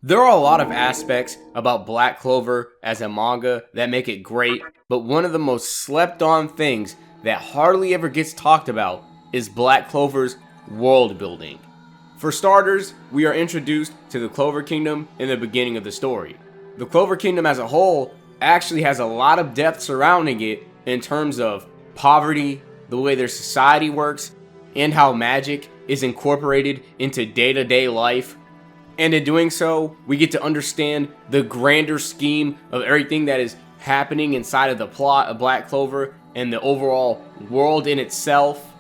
There are a lot of aspects about Black Clover as a manga that make it great, but one of the most slept on things that hardly ever gets talked about is Black Clover's world building. For starters, we are introduced to the Clover Kingdom in the beginning of the story. The Clover Kingdom as a whole actually has a lot of depth surrounding it in terms of poverty, the way their society works, and how magic is incorporated into day-to-day life. And in doing so, we get to understand the grander scheme of everything that is happening inside of the plot of Black Clover and the overall world in itself,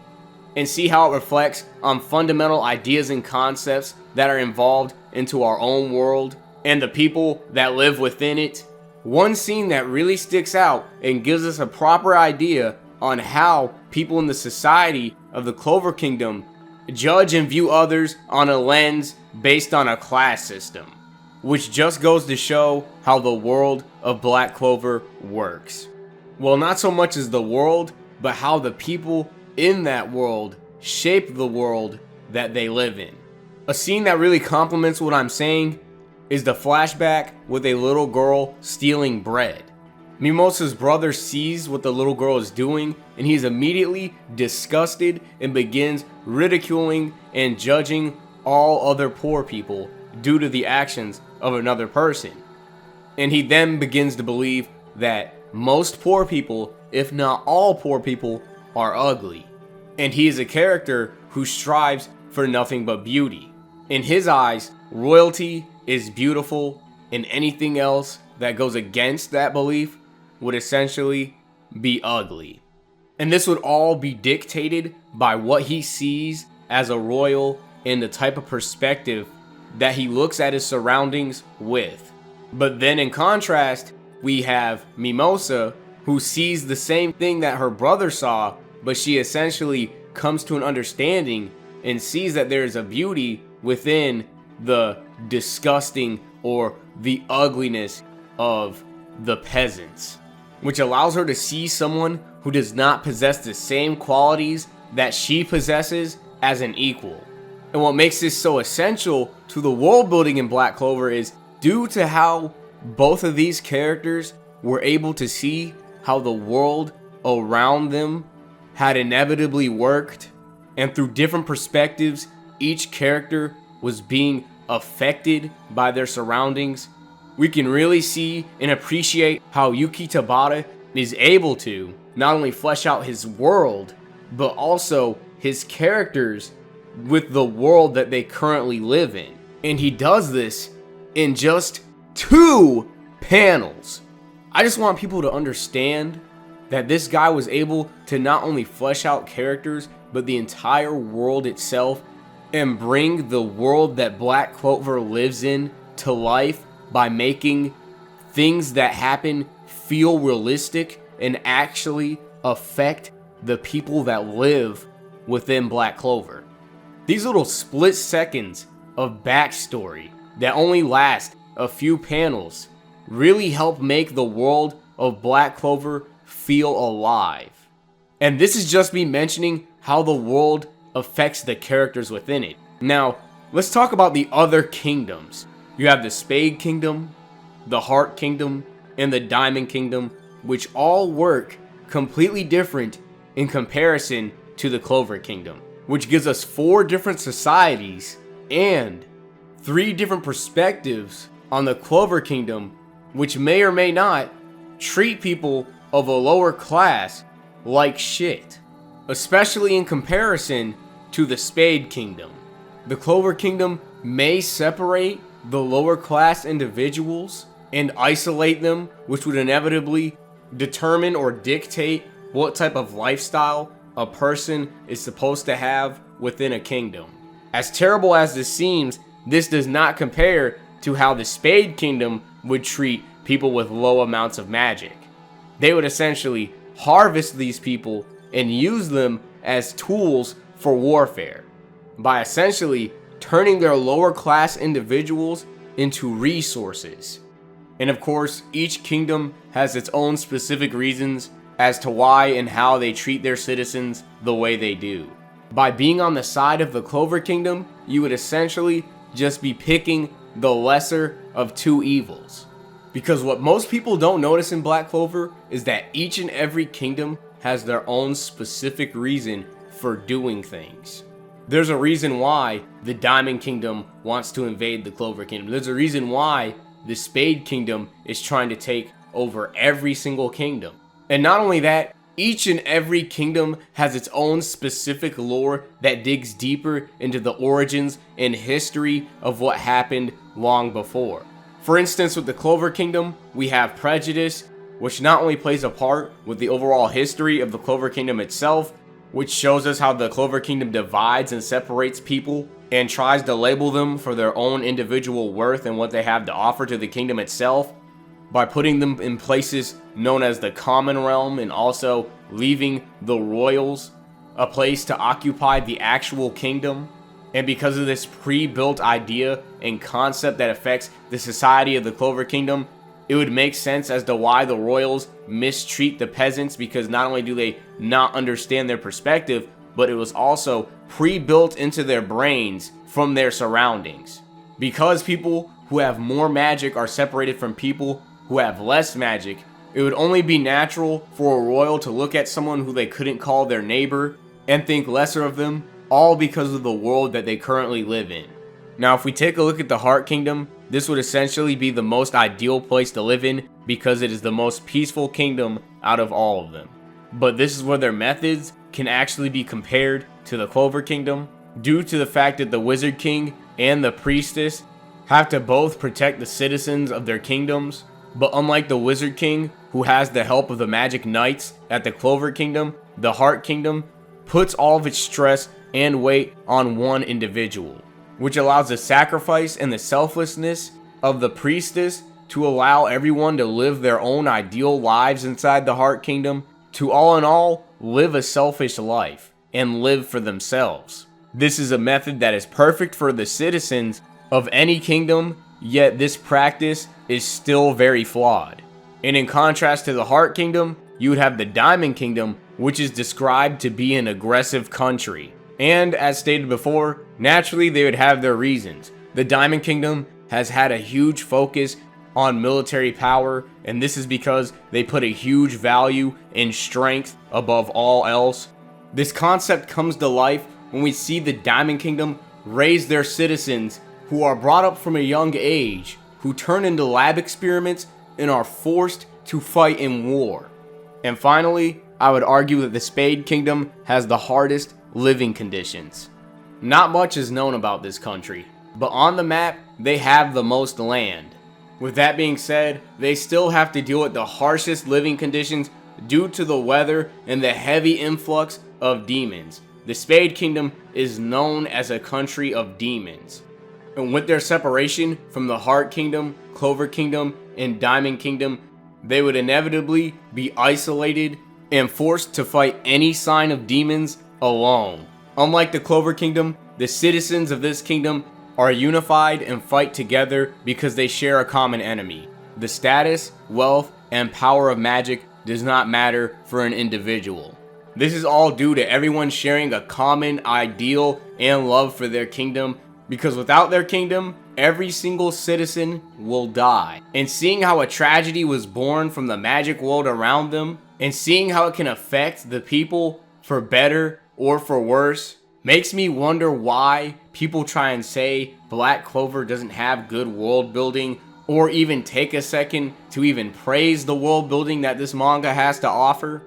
and see how it reflects on fundamental ideas and concepts that are involved into our own world and the people that live within it. One scene that really sticks out and gives us a proper idea on how people in the society of the Clover Kingdom judge and view others on a lens based on a class system, which just goes to show how the world of Black Clover works. Well, not so much as the world, but how the people in that world shape the world that they live in. A scene that really complements what I'm saying is the flashback with a little girl stealing bread. Mimosa's brother sees what the little girl is doing, and he's immediately disgusted and begins ridiculing and judging all other poor people due to the actions of another person. And he then begins to believe that most poor people, if not all poor people, are ugly. And he is a character who strives for nothing but beauty. In his eyes, royalty is beautiful, and anything else that goes against that belief would essentially be ugly. And this would all be dictated by what he sees as a royal and the type of perspective that he looks at his surroundings with. But then in contrast, we have Mimosa, who sees the same thing that her brother saw, but she essentially comes to an understanding and sees that there is a beauty within the disgusting or the ugliness of the peasants, which allows her to see someone who does not possess the same qualities that she possesses as an equal. And what makes this so essential to the world building in Black Clover is due to how both of these characters were able to see how the world around them had inevitably worked, and through different perspectives, each character was being affected by their surroundings. We can really see and appreciate how Yūki Tabata is able to not only flesh out his world, but also his characters with the world that they currently live in. And he does this in just 2 panels. I just want people to understand that this guy was able to not only flesh out characters, but the entire world itself, and bring the world that Black Clover lives in to life by making things that happen feel realistic and actually affect the people that live within Black Clover. These little split seconds of backstory that only last a few panels really help make the world of Black Clover feel alive. And this is just me mentioning how the world affects the characters within it. Now, let's talk about the other kingdoms. You have the Spade Kingdom, the Heart Kingdom, and the Diamond Kingdom, which all work completely different in comparison to the Clover Kingdom, which gives us 4 different societies and 3 different perspectives on the Clover Kingdom, which may or may not treat people of a lower class like shit, especially in comparison to the Spade Kingdom. The Clover Kingdom may separate the lower class individuals and isolate them, which would inevitably determine or dictate what type of lifestyle a person is supposed to have within a kingdom. As terrible as this seems, this does not compare to how the Spade Kingdom would treat people with low amounts of magic. They would essentially harvest these people and use them as tools for warfare by essentially turning their lower class individuals into resources. And of course, each kingdom has its own specific reasons as to why and how they treat their citizens the way they do. By being on the side of the Clover Kingdom, you would essentially just be picking the lesser of two evils. Because what most people don't notice in Black Clover is that each and every kingdom has their own specific reason for doing things. There's a reason why the Diamond Kingdom wants to invade the Clover Kingdom. There's a reason why the Spade Kingdom is trying to take over every single kingdom. And not only that, each and every kingdom has its own specific lore that digs deeper into the origins and history of what happened long before. For instance, with the Clover Kingdom, we have prejudice, which not only plays a part with the overall history of the Clover Kingdom itself, which shows us how the Clover Kingdom divides and separates people and tries to label them for their own individual worth and what they have to offer to the kingdom itself, by putting them in places known as the Common Realm and also leaving the Royals a place to occupy the actual kingdom. And because of this pre-built idea and concept that affects the society of the Clover Kingdom, it would make sense as to why the Royals mistreat the peasants, because not only do they not understand their perspective, but it was also pre-built into their brains from their surroundings. Because people who have more magic are separated from people who have less magic, it would only be natural for a royal to look at someone who they couldn't call their neighbor and think lesser of them, all because of the world that they currently live in. Now, if we take a look at the Heart Kingdom, this would essentially be the most ideal place to live in because it is the most peaceful kingdom out of all of them. But this is where their methods can actually be compared to the Clover Kingdom, due to the fact that the Wizard King and the Priestess have to both protect the citizens of their kingdoms. But unlike the Wizard King, who has the help of the Magic Knights at the Clover Kingdom, the Heart Kingdom puts all of its stress and weight on one individual, which allows the sacrifice and the selflessness of the Priestess to allow everyone to live their own ideal lives inside the Heart Kingdom, to all in all live a selfish life and live for themselves. This is a method that is perfect for the citizens of any kingdom, yet this practice is still very flawed. And in contrast to the Heart Kingdom, you would have the Diamond Kingdom, which is described to be an aggressive country. And as stated before, naturally they would have their reasons. The Diamond Kingdom has had a huge focus on military power, and this is because they put a huge value in strength above all else. This concept comes to life when we see the Diamond Kingdom raise their citizens who are brought up from a young age, who turn into lab experiments and are forced to fight in war. And finally, I would argue that the Spade Kingdom has the hardest living conditions. Not much is known about this country, but on the map, they have the most land. With that being said, they still have to deal with the harshest living conditions due to the weather and the heavy influx of demons. The Spade Kingdom is known as a country of demons. And with their separation from the Heart Kingdom, Clover Kingdom, and Diamond Kingdom, they would inevitably be isolated and forced to fight any sign of demons alone. Unlike the Clover Kingdom, the citizens of this kingdom are unified and fight together because they share a common enemy. The status, wealth, and power of magic does not matter for an individual. This is all due to everyone sharing a common ideal and love for their kingdom, because without their kingdom, every single citizen will die. And seeing how a tragedy was born from the magic world around them, and seeing how it can affect the people for better or for worse, makes me wonder why people try and say Black Clover doesn't have good world building, or even take a second to even praise the world building that this manga has to offer.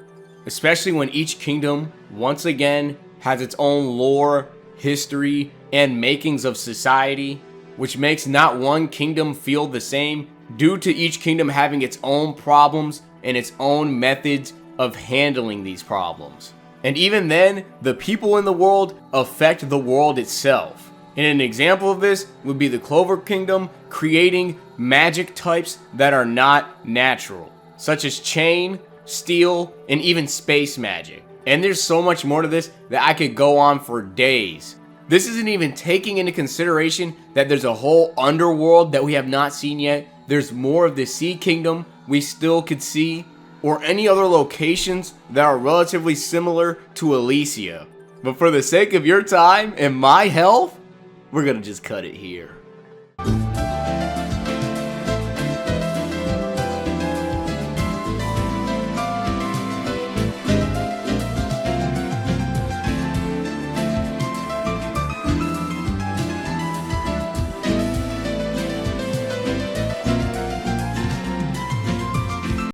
Especially when each kingdom, once again, has its own lore, history, and makings of society, which makes not one kingdom feel the same, due to each kingdom having its own problems and its own methods of handling these problems. And even then, the people in the world affect the world itself. And an example of this would be the Clover Kingdom creating magic types that are not natural, such as chain, steel, and even space magic. And there's so much more to this that I could go on for days. This isn't even taking into consideration that there's a whole underworld that we have not seen yet. There's more of the Sea Kingdom we still could see, or any other locations that are relatively similar to Elysia. But for the sake of your time and my health, we're gonna just cut it here.